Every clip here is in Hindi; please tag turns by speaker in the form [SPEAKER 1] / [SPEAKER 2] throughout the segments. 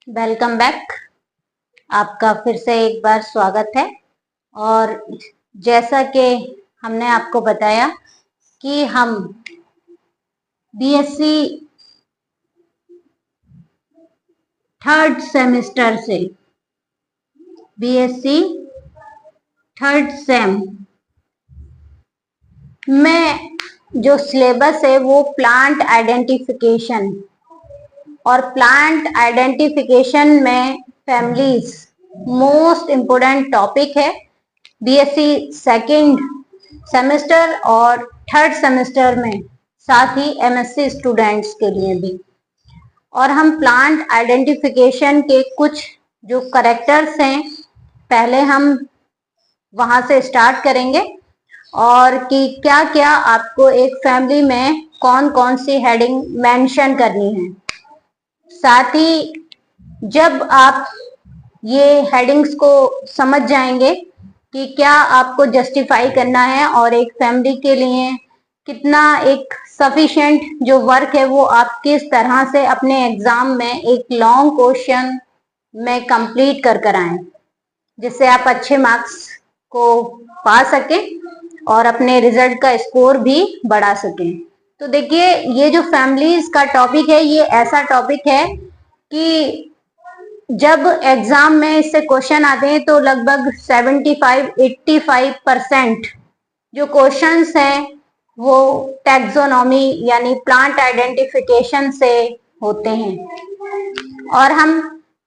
[SPEAKER 1] Welcome back. आपका फिर से एक बार स्वागत है। और जैसा कि हमने आपको बताया कि हम बीएससी थर्ड सेमेस्टर से बीएससी थर्ड सेम में जो सिलेबस है वो प्लांट आइडेंटिफिकेशन, और प्लांट आइडेंटिफिकेशन में फैमिलीज मोस्ट इम्पोर्टेंट टॉपिक है बीएससी सेकंड सेमेस्टर और थर्ड सेमेस्टर में, साथ ही एमएससी स्टूडेंट्स के लिए भी। और हम प्लांट आइडेंटिफिकेशन के कुछ जो करेक्टर्स हैं पहले हम वहां से स्टार्ट करेंगे, और कि क्या क्या आपको एक फैमिली में कौन कौन सी हेडिंग मेंशन करनी है। साथ ही जब आप ये हेडिंग्स को समझ जाएंगे कि क्या आपको जस्टिफाई करना है और एक फैमिली के लिए कितना एक सफिशिएंट जो वर्क है वो आप किस तरह से अपने एग्जाम में एक लॉन्ग क्वेश्चन में कंप्लीट कर आए, जिससे आप अच्छे मार्क्स को पा सकें और अपने रिजल्ट का स्कोर भी बढ़ा सकें। तो देखिए, ये जो फैमिलीज का टॉपिक है ये ऐसा टॉपिक है कि जब एग्जाम में इससे क्वेश्चन आते हैं तो लगभग 75-85% जो क्वेश्चंस हैं वो टैक्सोनॉमी यानी प्लांट आइडेंटिफिकेशन से होते हैं। और हम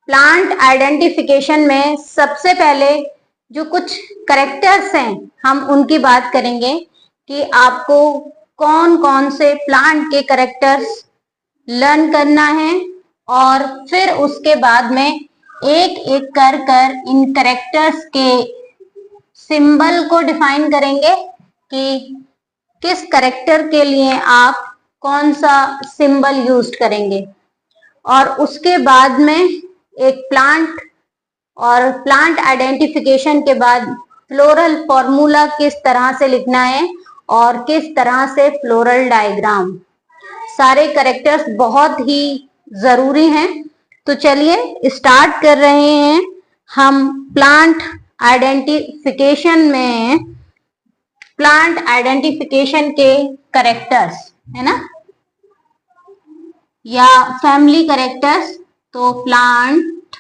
[SPEAKER 1] प्लांट आइडेंटिफिकेशन में सबसे पहले जो कुछ करेक्टर्स हैं हम उनकी बात करेंगे कि आपको कौन कौन से प्लांट के करेक्टर्स लर्न करना है, और फिर उसके बाद में एक एक कर कर इन करेक्टर्स के सिंबल को डिफाइन करेंगे कि किस करेक्टर के लिए आप कौन सा सिंबल यूज करेंगे। और उसके बाद में एक प्लांट आइडेंटिफिकेशन के बाद फ्लोरल फॉर्मूला किस तरह से लिखना है और किस तरह से फ्लोरल डायग्राम, सारे करेक्टर्स बहुत ही जरूरी हैं। तो चलिए स्टार्ट कर रहे हैं हम प्लांट आइडेंटिफिकेशन में प्लांट आइडेंटिफिकेशन के करेक्टर्स, है ना, या फैमिली करेक्टर्स। तो प्लांट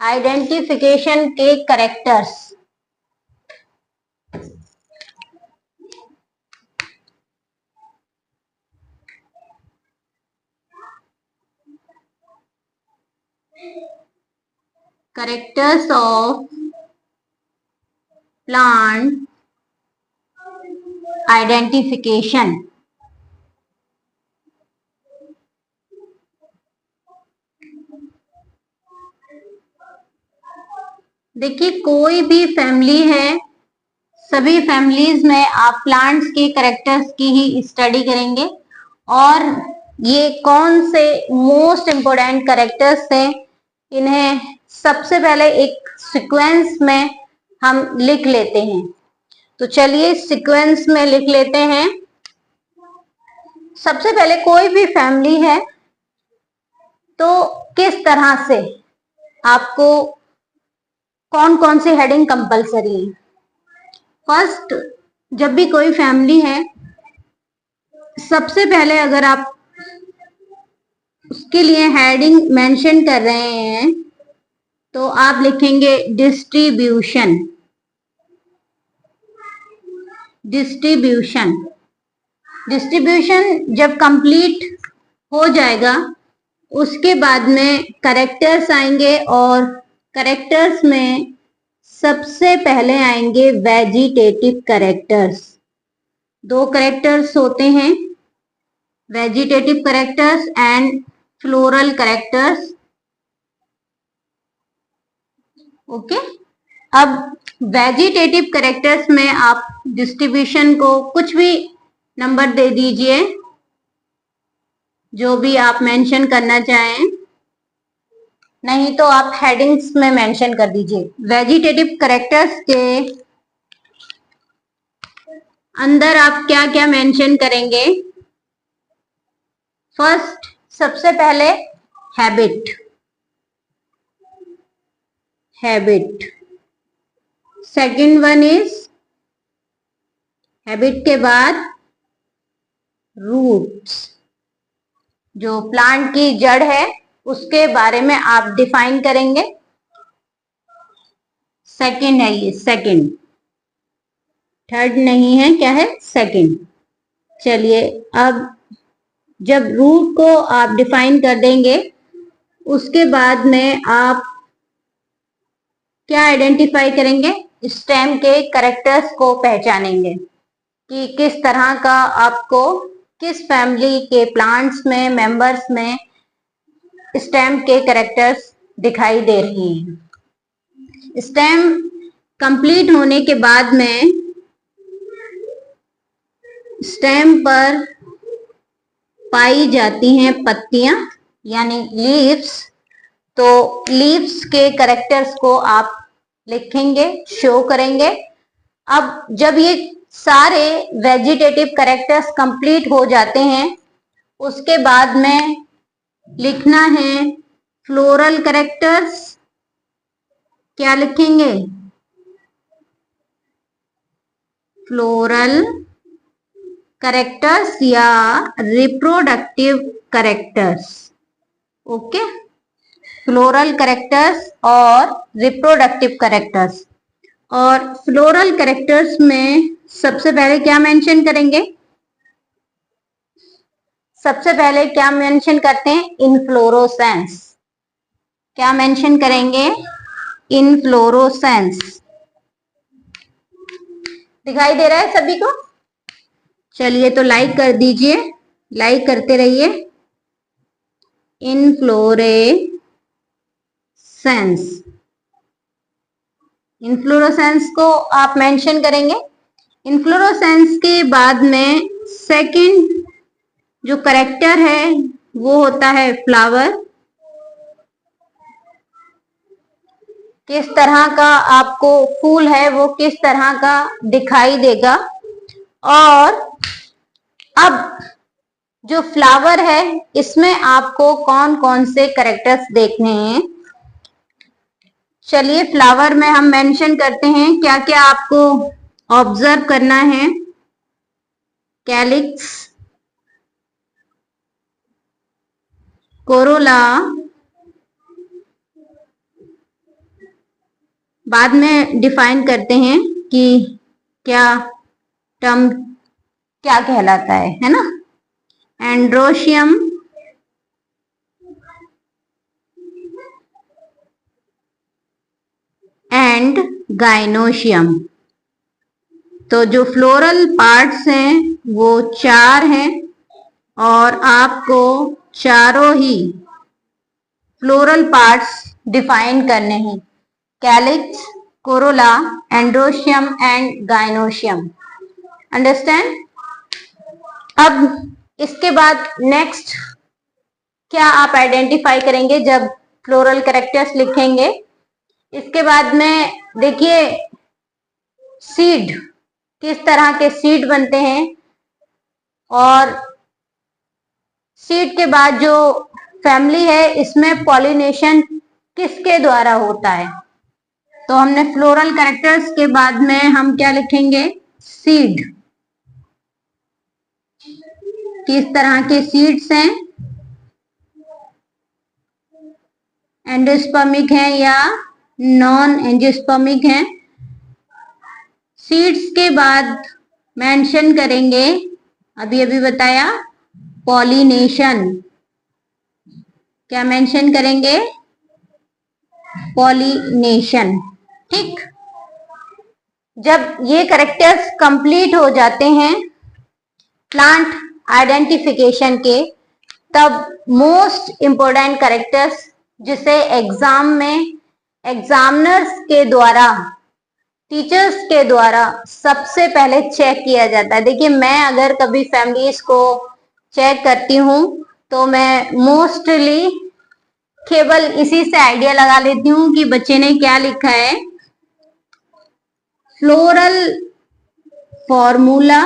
[SPEAKER 1] आइडेंटिफिकेशन के characters, characters of plant identification। देखिए, कोई भी फैमिली है, सभी फैमिलीज में आप प्लांट्स के कैरेक्टर्स की ही स्टडी करेंगे, और ये कौन से मोस्ट इम्पोर्टेंट कैरेक्टर्स हैं इन्हें सबसे पहले एक सीक्वेंस में हम लिख लेते हैं। तो चलिए सीक्वेंस में लिख लेते हैं। सबसे पहले कोई भी फैमिली है तो किस तरह से आपको कौन कौन सी हेडिंग कंपलसरी है। फर्स्ट, जब भी कोई फैमिली है सबसे पहले अगर आप उसके लिए हेडिंग मेंशन कर रहे हैं तो आप लिखेंगे डिस्ट्रीब्यूशन। डिस्ट्रीब्यूशन डिस्ट्रीब्यूशन जब कंप्लीट हो जाएगा उसके बाद में करेक्टर्स आएंगे, और करेक्टर्स में सबसे पहले आएंगे वेजिटेटिव करेक्टर्स। दो करेक्टर्स होते हैं, vegetative characters and floral characters. Okay, अब वेजिटेटिव करेक्टर्स में आप डिस्ट्रीब्यूशन को कुछ भी नंबर दे दीजिए, जो भी आप मेंशन करना चाहें, नहीं तो आप हेडिंग्स में मेंशन कर दीजिए। वेजिटेटिव करेक्टर्स के अंदर आप क्या क्या मेंशन करेंगे? फर्स्ट, सबसे पहले habit. Second one is habit के बाद रूट्स, जो प्लांट की जड़ है उसके बारे में आप डिफाइन करेंगे। सेकंड है ये, सेकंड, थर्ड नहीं है, क्या है? सेकंड। चलिए, अब जब रूट को आप डिफाइन कर देंगे उसके बाद में आप क्या आइडेंटिफाई करेंगे? स्टेम के कैरेक्टर्स को पहचानेंगे कि किस तरह का आपको किस फैमिली के प्लांट्स में, मेंबर्स में स्टेम के कैरेक्टर्स दिखाई दे रही हैं। स्टेम कंप्लीट होने के बाद में स्टेम पर पाई जाती हैं पत्तियां यानी लीव्स। तो लीव्स के कैरेक्टर्स को आप लिखेंगे, शो करेंगे। अब जब ये सारे वेजिटेटिव कैरेक्टर्स कंप्लीट हो जाते हैं उसके बाद में लिखना है फ्लोरल कैरेक्टर्स। क्या लिखेंगे? फ्लोरल कैरेक्टर्स या reproductive characters. Okay, floral characters और रिप्रोडक्टिव कैरेक्टर्स। और फ्लोरल कैरेक्टर्स में सबसे पहले क्या मेंशन करेंगे? सबसे पहले क्या मेंशन करते हैं? इनफ्लोरोसेंस। क्या मेंशन करेंगे? इनफ्लोरोसेंस। दिखाई दे रहा है सभी को? चलिए, तो लाइक कर दीजिए, लाइक करते रहिए। इनफ्लोरेसेंस, इनफ्लोरोसेंस को आप मेंशन करेंगे। इनफ्लोरोसेंस के बाद में सेकंड जो कैरेक्टर है वो होता है फ्लावर। किस तरह का आपको फूल है वो किस तरह का दिखाई देगा। और अब जो फ्लावर है इसमें आपको कौन कौन से कैरेक्टर्स देखने हैं? चलिए, फ्लावर में हम मेंशन करते हैं क्या क्या आपको ऑब्जर्व करना है। कैलिक्स, कोरोला, बाद में डिफाइन करते हैं कि क्या टर्म क्या कहलाता है ना। Androecium, and gynoecium. तो जो फ्लोरल पार्ट्स हैं वो 4 हैं और आपको चारों ही फ्लोरल पार्ट्स डिफाइन करने हैं। Calyx, Corolla, androecium and gynoecium. Understand? अब इसके बाद नेक्स्ट क्या आप आइडेंटिफाई करेंगे जब फ्लोरल कैरेक्टर्स लिखेंगे? इसके बाद में देखिए सीड, किस तरह के सीड बनते हैं। और सीड के बाद जो फैमिली है इसमें पॉलिनेशन किसके द्वारा होता है? तो हमने फ्लोरल कैरेक्टर्स के बाद में हम क्या लिखेंगे? सीड। किस तरह के सीड्स हैं? एंडोस्पर्मिक हैं या नॉन एंजियोस्पर्मिक हैं? सीड्स के बाद मेंशन करेंगे, अभी अभी बताया, पॉलिनेशन। क्या मेंशन करेंगे? पॉलिनेशन। ठीक, जब ये कैरेक्टर्स कंप्लीट हो जाते हैं प्लांट आइडेंटिफिकेशन के, तब मोस्ट इंपोर्टेंट कैरेक्टर्स जिसे एग्जाम में एग्जामिनर्स के द्वारा, टीचर्स के द्वारा सबसे पहले चेक किया जाता है। देखिए, मैं अगर कभी फैमिलीज को चेक करती हूँ तो मैं मोस्टली केवल इसी से आइडिया लगा लेती हूँ कि बच्चे ने क्या लिखा है। फ्लोरल फॉर्मूला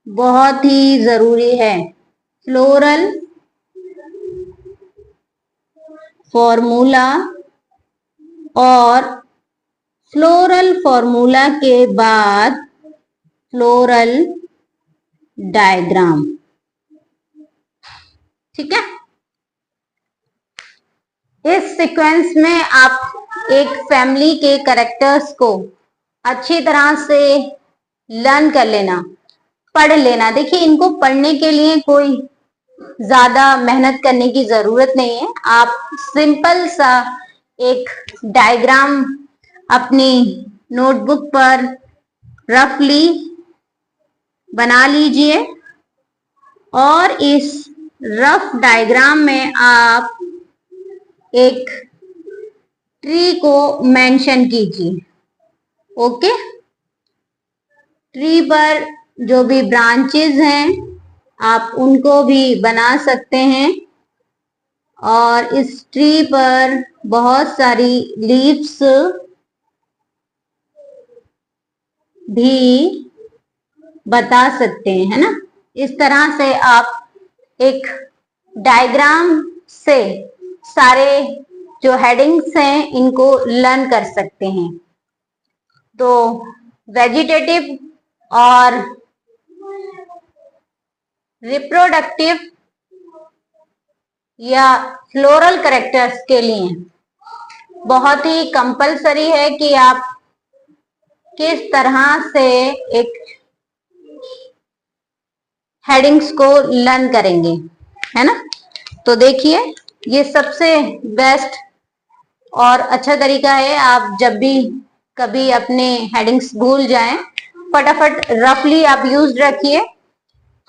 [SPEAKER 1] बहुत ही जरूरी है। फ्लोरल फॉर्मूला और फ्लोरल फॉर्मूला के बाद फ्लोरल डायग्राम। ठीक है, इस सीक्वेंस में आप एक फैमिली के कैरेक्टर्स को अच्छी तरह से लर्न कर लेना, पढ़ लेना। देखिए, इनको पढ़ने के लिए कोई ज्यादा मेहनत करने की जरूरत नहीं है। आप सिंपल सा एक डायग्राम अपनी नोटबुक पर रफली बना लीजिए और इस रफ डायग्राम में आप एक ट्री को मेंशन कीजिए। ओके, ट्री पर जो भी ब्रांचेस हैं आप उनको भी बना सकते हैं और इस ट्री पर बहुत सारी लीव्स भी बता सकते हैं, है ना। इस तरह से आप एक डायग्राम से सारे जो हेडिंग्स हैं इनको लर्न कर सकते हैं। तो वेजिटेटिव और रिप्रोडक्टिव या फ्लोरल कैरेक्टर्स के लिए बहुत ही कंपलसरी है कि आप किस तरह से एक हेडिंग्स को लर्न करेंगे, है ना। तो देखिए, ये सबसे बेस्ट और अच्छा तरीका है। आप जब भी कभी अपने हेडिंग्स भूल जाएं, फटाफट रफली आप यूज रखिए।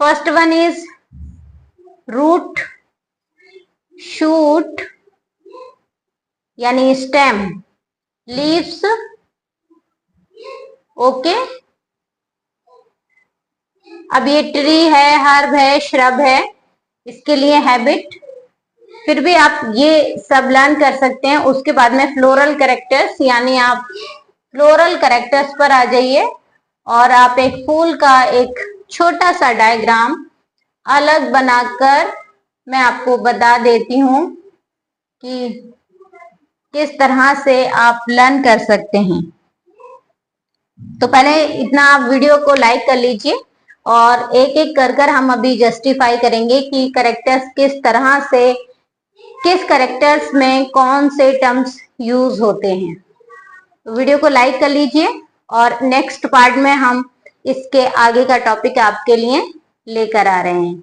[SPEAKER 1] First one is root, shoot यानी स्टेम, लीव्स। ओके, अब ये ट्री है, हर्ब है, श्रब है, इसके लिए हैबिट। फिर भी आप ये सब लर्न कर सकते हैं। उसके बाद में फ्लोरल कैरेक्टर्स, यानी आप फ्लोरल कैरेक्टर्स पर आ जाइए और आप एक फूल का एक छोटा सा डायग्राम अलग बनाकर मैं आपको बता देती हूं कि किस तरह से आप लर्न कर सकते हैं। तो पहले इतना आप वीडियो को लाइक कर लीजिए और एक एक कर हम अभी जस्टिफाई करेंगे कि कैरेक्टर्स किस तरह से, किस कैरेक्टर्स में कौन से टर्म्स यूज होते हैं। तो वीडियो को लाइक कर लीजिए और नेक्स्ट पार्ट में हम इसके आगे का टॉपिक आपके लिए लेकर आ रहे हैं।